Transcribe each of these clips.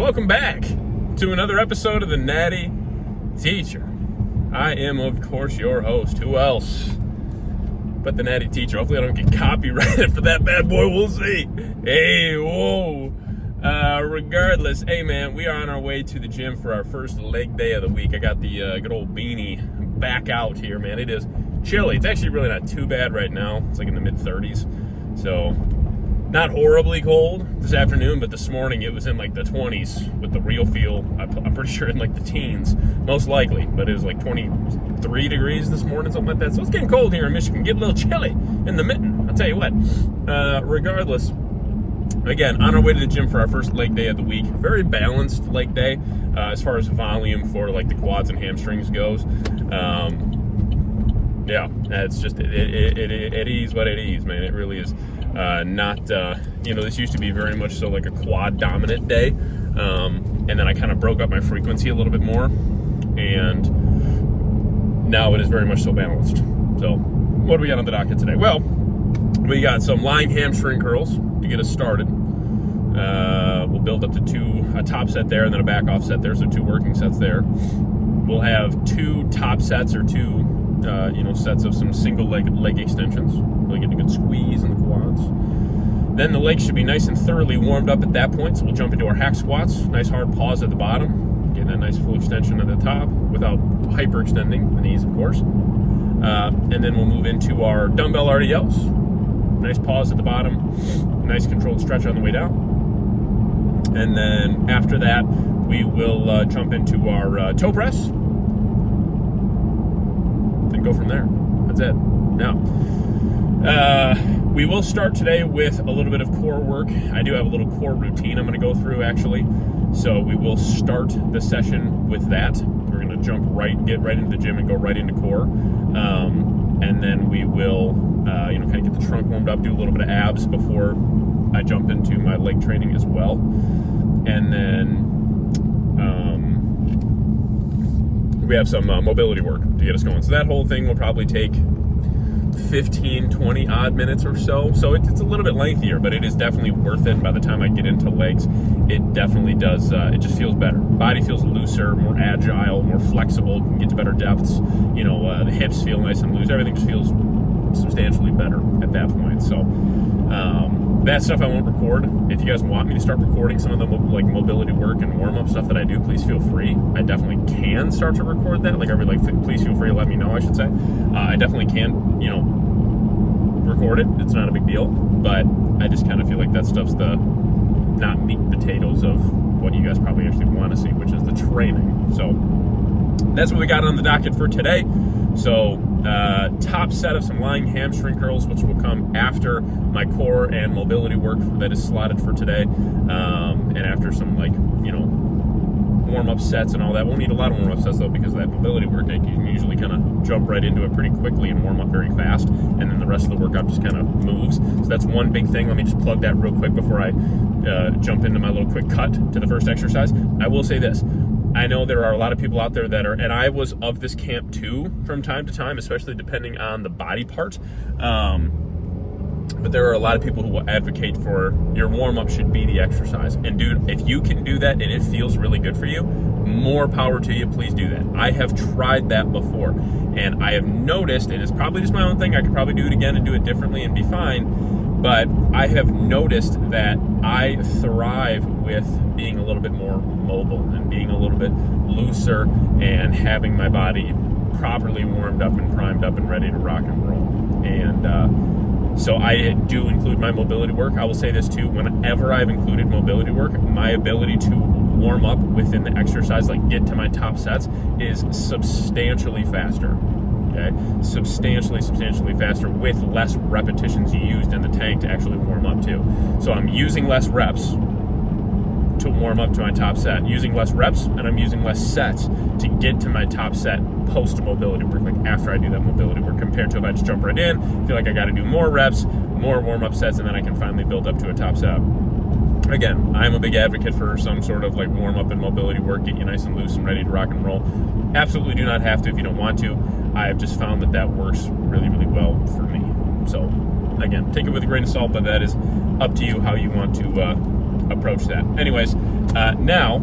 welcome back to another episode of the Natty Teacher. I am, of course, your host. Who else but the Natty Teacher? Hopefully I don't get copyrighted for that bad boy. We'll see. Hey, whoa. Regardless, hey man, we are on our way to the gym for our first leg day of the week. I got the good old beanie back out here, man. It is chilly. It's actually really not too bad right now. It's like in the mid-30s. So, not horribly cold this afternoon, but this morning it was in like the 20s with the real feel. I'm pretty sure in like the teens, most likely. But it was like 23 degrees this morning, something like that. So it's getting cold here in Michigan. Get a little chilly in the mitten. I'll tell you what. Regardless, again, on our way to the gym for our first leg day of the week. Very balanced leg day as far as volume for like the quads and hamstrings goes. Yeah, it's just, it is what it is, man. It really is not, this used to be very much so like a quad dominant day. And then I kind of broke up my frequency a little bit more. And now it is very much so balanced. So what do we got on the docket today? Well, we got some lying hamstring curls to get us started. We'll build up to a top set there and then a back off set there. So 2 working sets there. We'll have 2 top sets or 2 sets of some single leg extensions. Really get a good squeeze in the quads. Then the legs should be nice and thoroughly warmed up at that point. So we'll jump into our hack squats. Nice hard pause at the bottom. Getting that nice full extension at the top without hyperextending the knees, of course. And then we'll move into our dumbbell RDLs. Nice pause at the bottom. Nice controlled stretch on the way down. And then after that, we will jump into our toe press. And go from there. That's it. Now, we will start today with a little bit of core work. I do have a little core routine I'm going to go through, actually. So we will start the session with that. We're going to get right into the gym and go right into core. And then we will, kind of get the trunk warmed up, do a little bit of abs before I jump into my leg training as well. And then we have some mobility work to get us going. So that whole thing will probably take 15, 20 odd minutes or so. So it's a little bit lengthier, but it is definitely worth it. By the time I get into legs, it definitely does, it just feels better. Body feels looser, more agile, more flexible, can get to better depths. The hips feel nice and loose. Everything just feels substantially better at that point. So that stuff I won't record. If you guys want me to start recording some of the mobility work and warm-up stuff that I do, please feel free. I definitely can start to record that. Please feel free to let me know, I should say. I definitely can, record it. It's not a big deal. But I just kind of feel like that stuff's the not meat and potatoes of what you guys probably actually want to see, which is the training. So that's what we got on the docket for today. So top set of some lying hamstring curls, which will come after my core and mobility work that is slotted for today. And after some warm-up sets and all that. We'll need a lot of warm-up sets though, because of that mobility work. You can usually kind of jump right into it pretty quickly and warm up very fast. And then the rest of the workout just kind of moves. So that's one big thing. Let me just plug that real quick before I jump into my little quick cut to the first exercise. I will say this. I know there are a lot of people out there that are, and I was of this camp too from time to time, especially depending on the body part. But there are a lot of people who will advocate for your warm-up should be the exercise. And dude, if you can do that and it feels really good for you, more power to you, please do that. I have tried that before. And I have noticed, and it's probably just my own thing, I could probably do it again and do it differently and be fine. But I have noticed that I thrive with being a little bit more mobile and being a little bit looser and having my body properly warmed up and primed up and ready to rock and roll. And so I do include my mobility work. I will say this too, whenever I've included mobility work, my ability to warm up within the exercise, like get to my top sets, is substantially faster. Okay? Substantially faster with less repetitions used in the tank to actually warm up to. So I'm using less reps to warm up to my top set, using less reps, and I'm using less sets to get to my top set post mobility work, like after I do that mobility work, compared to if I just jump right in, feel like I got to do more reps, more warm-up sets, and then I can finally build up to a top set. Again, I'm a big advocate for some sort of like warm-up and mobility work, get you nice and loose and ready to rock and roll. Absolutely do not have to if you don't want to. I've just found that works really, really well for me. So again, take it with a grain of salt, but that is up to you how you want to approach that. Anyways, now,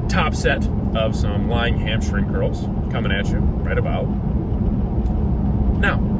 top set of some lying hamstring curls coming at you right about now.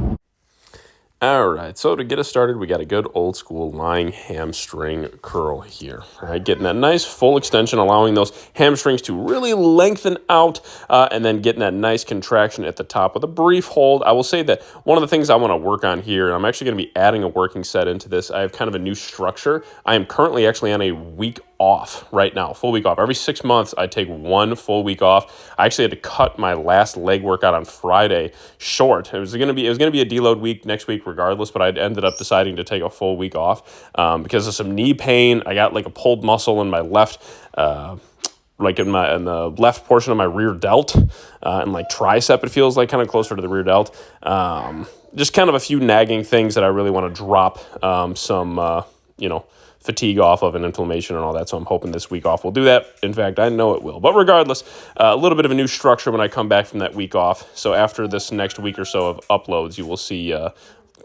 All right, so to get us started, we got a good old school lying hamstring curl here. All right, getting that nice full extension, allowing those hamstrings to really lengthen out, and then getting that nice contraction at the top with a brief hold. I will say that one of the things I want to work on here, and I'm actually going to be adding a working set into this. I have kind of a new structure. I am currently actually on a week off right now, full week off. Every 6 months, I take 1 full week off. I actually had to cut my last leg workout on Friday short. It was going to be a deload week next week regardless, but I ended up deciding to take a full week off because of some knee pain. I got like a pulled muscle in my left, like in the left portion of my rear delt, and like tricep. It feels like kind of closer to the rear delt. Just kind of a few nagging things that I really want to drop some fatigue off of and inflammation and all that. So I'm hoping this week off will do that. In fact, I know it will. But regardless, a little bit of a new structure when I come back from that week off. So after this next week or so of uploads, you will see a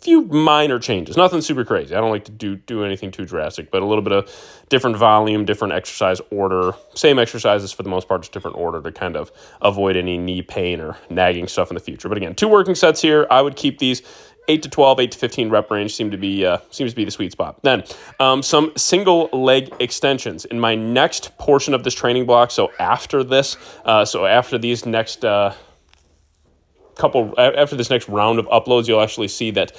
few minor changes. Nothing super crazy. I don't like to do anything too drastic, but a little bit of different volume, different exercise order. Same exercises for the most part, just different order to kind of avoid any knee pain or nagging stuff in the future. But again, 2 working sets here. I would keep these 8 to 12, 8 to 15 rep range seems to be the sweet spot. Then some single leg extensions in my next portion of this training block. So after this, after this next round of uploads, you'll actually see that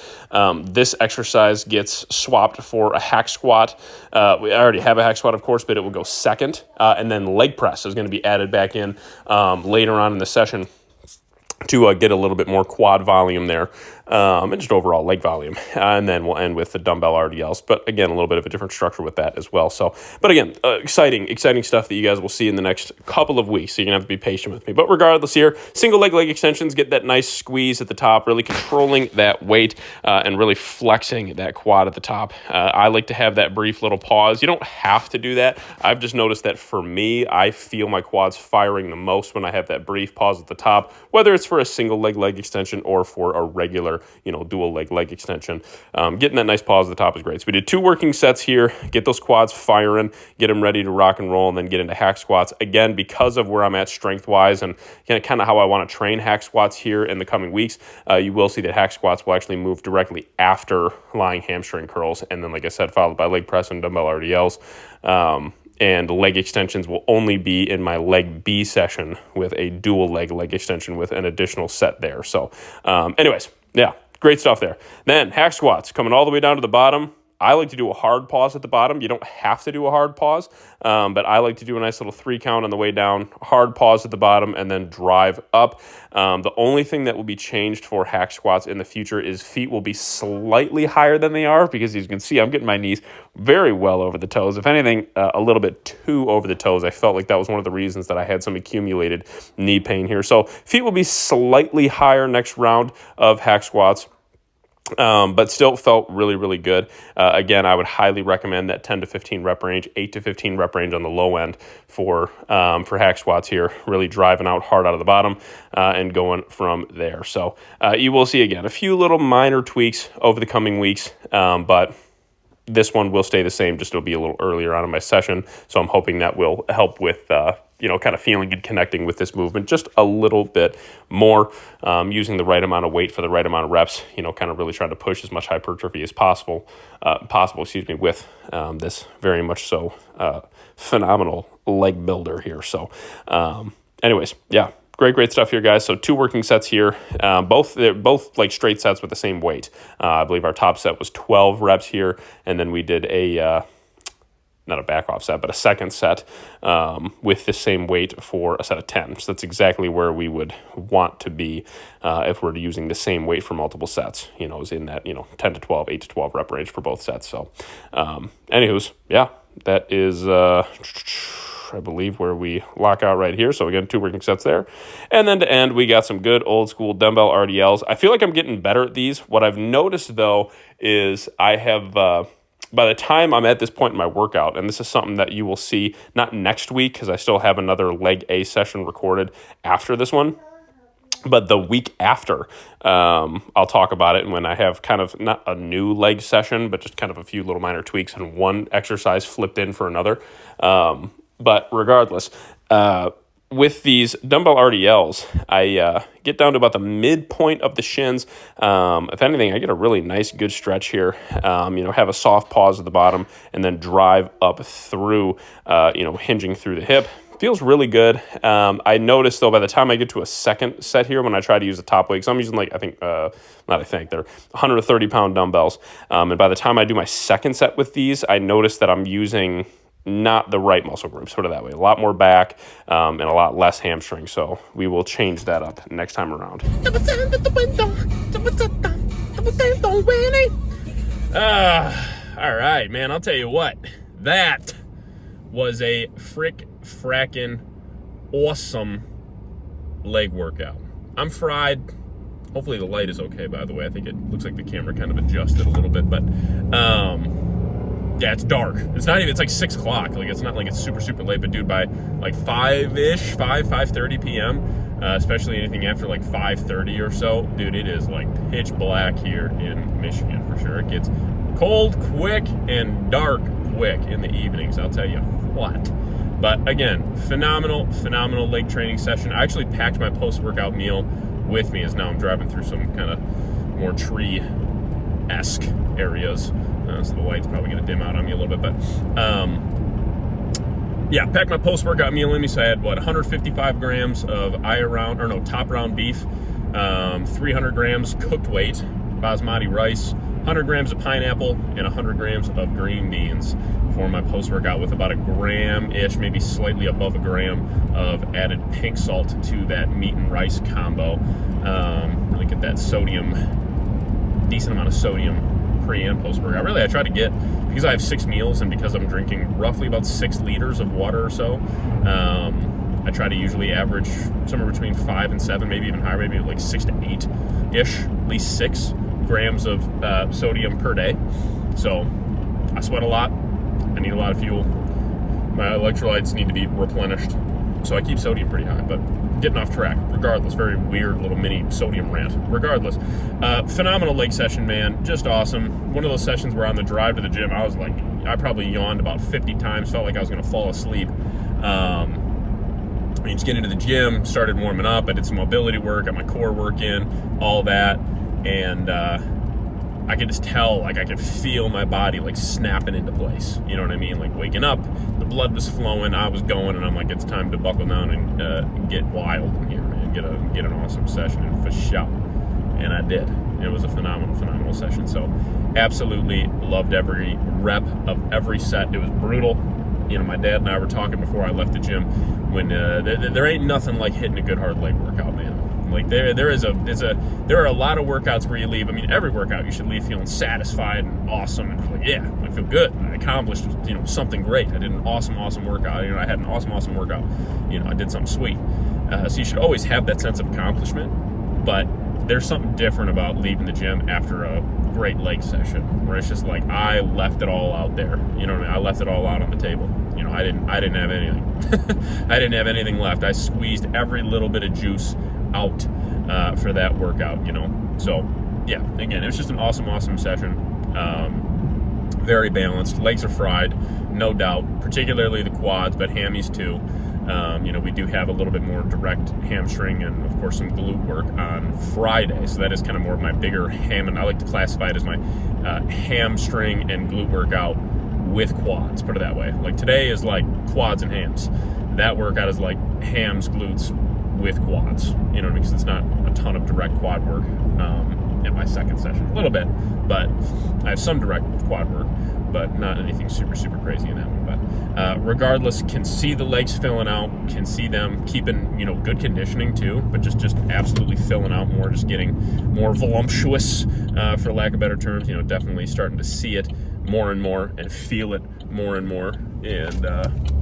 this exercise gets swapped for a hack squat. We already have a hack squat, of course, but it will go second. And then leg press is going to be added back in later on in the session to get a little bit more quad volume there, and just overall leg volume. And then we'll end with the dumbbell RDLs. But again, a little bit of a different structure with that as well. So, but again, exciting stuff that you guys will see in the next couple of weeks. So you're going to have to be patient with me. But regardless here, single leg extensions, get that nice squeeze at the top, really controlling that weight and really flexing that quad at the top. I like to have that brief little pause. You don't have to do that. I've just noticed that for me, I feel my quads firing the most when I have that brief pause at the top, whether it's for a single leg extension or for a regular, dual leg extension. Getting that nice pause at the top is great. So we did 2 working sets here, get those quads firing, get them ready to rock and roll, and then get into hack squats. Again, because of where I'm at strength-wise and kind of how I want to train hack squats here in the coming weeks, you will see that hack squats will actually move directly after lying hamstring curls, and then, like I said, followed by leg press and dumbbell RDLs. And leg extensions will only be in my leg B session with a dual leg extension with an additional set there. So anyways, yeah, great stuff there. Then hack squats coming all the way down to the bottom. I like to do a hard pause at the bottom. You don't have to do a hard pause, but I like to do a nice little 3 count on the way down, hard pause at the bottom, and then drive up. The only thing that will be changed for hack squats in the future is feet will be slightly higher than they are, because as you can see, I'm getting my knees very well over the toes. If anything, a little bit too over the toes. I felt like that was one of the reasons that I had some accumulated knee pain here. So feet will be slightly higher next round of hack squats. But still felt really, really good. Again, I would highly recommend that 10 to 15 rep range, 8 to 15 rep range on the low end for hack squats here, really driving out hard out of the bottom and going from there. So you will see, again, a few little minor tweaks over the coming weeks, but this one will stay the same, just it'll be a little earlier on in my session. So I'm hoping that will help with kind of feeling and connecting with this movement just a little bit more, using the right amount of weight for the right amount of reps, kind of really trying to push as much hypertrophy as possible, with this very much so phenomenal leg builder here. So anyways, yeah, great stuff here, guys. So 2 working sets here, they're both like straight sets with the same weight. I believe our top set was 12 reps here, and then we did not a back off set, but a second set with the same weight for a set of 10. So that's exactly where we would want to be if we're using the same weight for multiple sets, is in that, 10 to 12, 8 to 12 rep range for both sets. So anywho's, yeah, that is, I believe, where we lock out right here. So again, 2 working sets there. And then to end, we got some good old school dumbbell RDLs. I feel like I'm getting better at these. What I've noticed, though, is I have... by the time I'm at this point in my workout, and this is something that you will see not next week because I still have another leg A session recorded after this one, But the week after, I'll talk about it when I have kind of not a new leg session, but just kind of a few little minor tweaks and one exercise flipped in for another. But regardless, with these dumbbell RDLs, I get down to about the midpoint of the shins. If anything, I get a really nice, good stretch here. Have a soft pause at the bottom and then drive up through, hinging through the hip. Feels really good. I noticed, though, by the time I get to a second set here, when I try to use the top weight, because I'm using, they're 130-pound dumbbells. And by the time I do my second set with these, I noticed that I'm using not the right muscle groups, sort of that way. A lot more back and a lot less hamstring. So we will change that up next time around. All right, man, I'll tell you what. That was a frackin' awesome leg workout. I'm fried. Hopefully the light is okay, by the way. I think it looks like the camera kind of adjusted a little bit, but yeah, it's dark. It's like 6 o'clock. Like, it's not like it's super, super late, but dude, by like 5:30 p.m., especially anything after like 5:30 or so, dude, it is like pitch black here in Michigan for sure. It gets cold quick and dark quick in the evenings, I'll tell you what. But again, phenomenal leg training session. I actually packed my post-workout meal with me, as now I'm driving through some kind of more tree-esque areas. So the light's probably going to dim out on me a little bit. But packed my post-workout meal in me. So I had, 155 grams of top round beef, 300 grams cooked weight, basmati rice, 100 grams of pineapple, and 100 grams of green beans for my post-workout, with about a gram-ish, maybe slightly above a gram of added pink salt to that meat and rice combo. Really get that decent amount of sodium pre and post-workout. Really, I try to get, because I have 6 meals and because I'm drinking roughly about 6 liters of water or so, I try to usually average somewhere between 5 and 7, maybe even higher, maybe like 6 to 8-ish, at least 6 grams of sodium per day. So I sweat a lot. I need a lot of fuel. My electrolytes need to be replenished. So I keep sodium pretty high, but getting off track. Regardless, very weird little mini sodium rant. Regardless, phenomenal leg session, man. Just awesome. One of those sessions where on the drive to the gym, I probably yawned about 50 times, felt like I was going to fall asleep. Just getting into the gym, started warming up. I did some mobility work, got my core work in, all that. And I could just tell, like I could feel my body like snapping into place. You know what I mean? Like waking up, the blood was flowing, I was going, and I'm like, it's time to buckle down and get wild in here, man. Get an awesome session in for sure. And I did. It was a phenomenal session. So absolutely loved every rep of every set. It was brutal. My dad and I were talking before I left the gym when there ain't nothing like hitting a good hard leg workout, man. Like there are a lot of workouts where you leave. I mean, every workout you should leave feeling satisfied and awesome and like, yeah, I feel good. I accomplished, something great. I did an awesome workout. I had an awesome workout. I did something sweet. So you should always have that sense of accomplishment. But there's something different about leaving the gym after a great leg session, where it's just like I left it all out there. You know what I mean? I left it all out on the table. I didn't have anything. I didn't have anything left. I squeezed every little bit of juice out for that workout, So yeah, again, it was just an awesome session. Very balanced. Legs are fried, no doubt, particularly the quads, but hammies too. We do have a little bit more direct hamstring and of course some glute work on Friday. So that is kind of more of my bigger and I like to classify it as my hamstring and glute workout with quads, put it that way. Like today is like quads and hams. That workout is like hams, glutes with quads, because it's not a ton of direct quad work in my second session. A little bit, but I have some direct quad work, but not anything super crazy in that one. But regardless, can see the legs filling out, can see them keeping, good conditioning too, but just absolutely filling out more, just getting more voluptuous, for lack of better terms, definitely starting to see it more and more and feel it more and more. And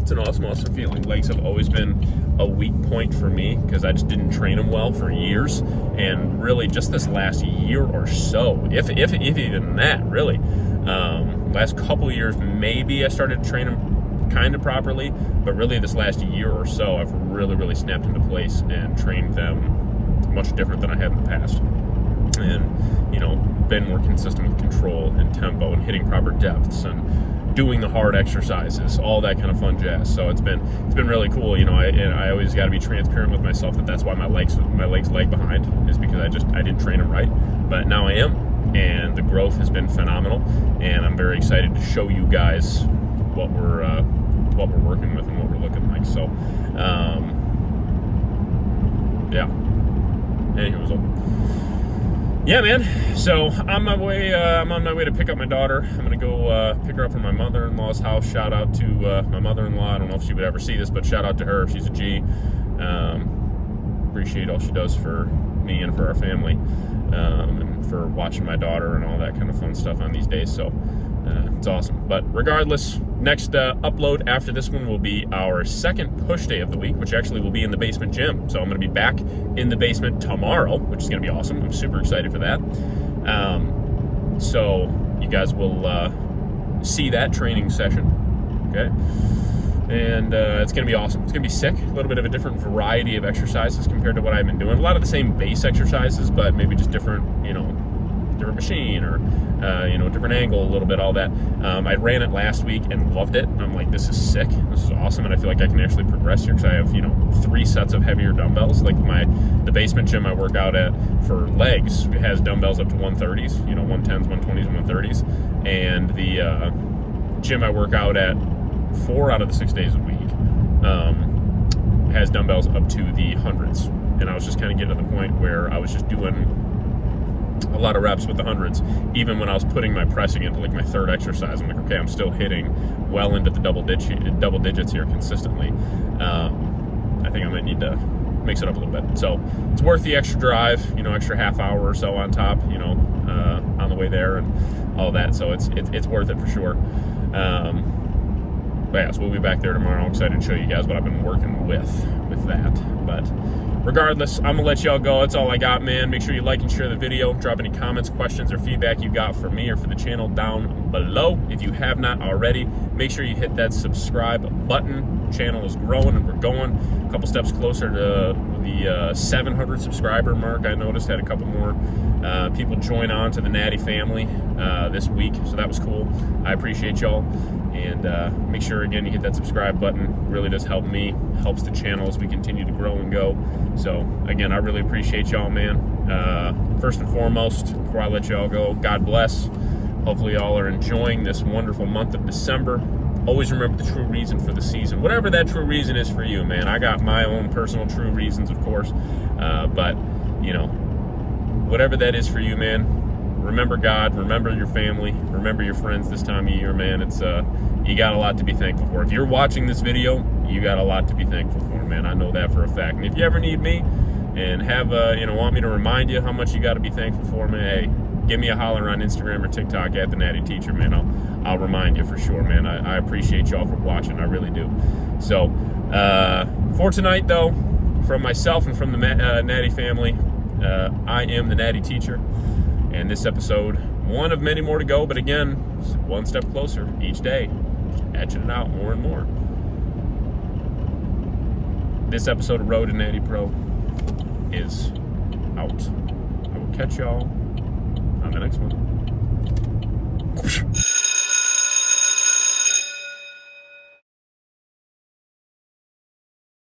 it's an awesome feeling. Legs have always been a weak point for me because I just didn't train them well for years, and really just this last year or so, if even that, really, last couple of years maybe I started to train them kind of properly, but really this last year or so I've really snapped into place and trained them much different than I had in the past. And, you know, been more consistent with control and tempo and hitting proper depths and doing the hard exercises, all that kind of fun jazz. So it's been really cool. You know, I always got to be transparent with myself that that's why my legs lag behind, is because I didn't train them right. But now I am, and the growth has been phenomenal. And I'm very excited to show you guys what we're working with and what we're looking like. So, yeah. Yeah, man. So I'm on my way to pick up my daughter. I'm gonna go pick her up from my mother-in-law's house. Shout out to my mother-in-law. I don't know if she would ever see this, but shout out to her. She's a G. Appreciate all she does for me and for our family, and for watching my daughter and all that kind of fun stuff on these days. So it's awesome. But regardless, next upload after this one will be our second push day of the week, which actually will be in the basement gym. So I'm going to be back in the basement tomorrow, which is going to be awesome. I'm super excited for that. So you guys will see that training session, okay? And it's going to be awesome. It's going to be sick. A little bit of a different variety of exercises compared to what I've been doing. A lot of the same base exercises, but maybe just different, you know, different machine or, you know, different angle, a little bit, all that. I ran it last week and loved it. I'm like, this is sick. This is awesome. And I feel like I can actually progress here because I have, you know, 3 sets of heavier dumbbells. Like the basement gym I work out at for legs has dumbbells up to 130s, you know, 110s, 120s, and 130s. And the gym I work out at 4 out of the 6 days a week has dumbbells up to the hundreds. And I was just kind of getting to the point where I was just doing a lot of reps with the hundreds, even when I was putting my pressing into like my third exercise. I'm like, okay, I'm still hitting well into the double digits here consistently. I think I might need to mix it up a little bit. So it's worth the extra drive, you know, extra half hour or so on top, you know, on the way there and all that. So it's worth it for sure. But yeah, so we'll be back there tomorrow. I'm excited to show you guys what I've been working with that. But regardless, I'm gonna let y'all go. That's all I got, man. Make sure you like and share the video. Drop any comments, questions, or feedback you got for me or for the channel down below. If you have not already, make sure you hit that subscribe button. The channel is growing and we're going a couple steps closer to the 700 subscriber mark. I noticed had a couple more people join on to the Natty family this week, so that was cool. I appreciate y'all. And make sure, again, you hit that subscribe button. It really does help me, helps the channel as we continue to grow and go. So, again, I really appreciate y'all, man. First and foremost, before I let y'all go, God bless. Hopefully y'all are enjoying this wonderful month of December. Always remember the true reason for the season. Whatever that true reason is for you, man. I got my own personal true reasons, of course. But, you know, whatever that is for you, man, remember God, remember your family, remember your friends this time of year, man. It's you got a lot to be thankful for. If you're watching this video, you got a lot to be thankful for, man. I know that for a fact. And if you ever need me and have you know, want me to remind you how much you got to be thankful for, man, hey, give me a holler on Instagram or TikTok at the Natty Teacher, man. I'll remind you for sure, man. I appreciate y'all for watching. I really do. So for tonight, though, from myself and from the Natty family, I am the Natty Teacher. And this episode, one of many more to go, but again, one step closer each day, edging it out more and more. This episode of Road to Natty Pro is out. I will catch y'all on the next one.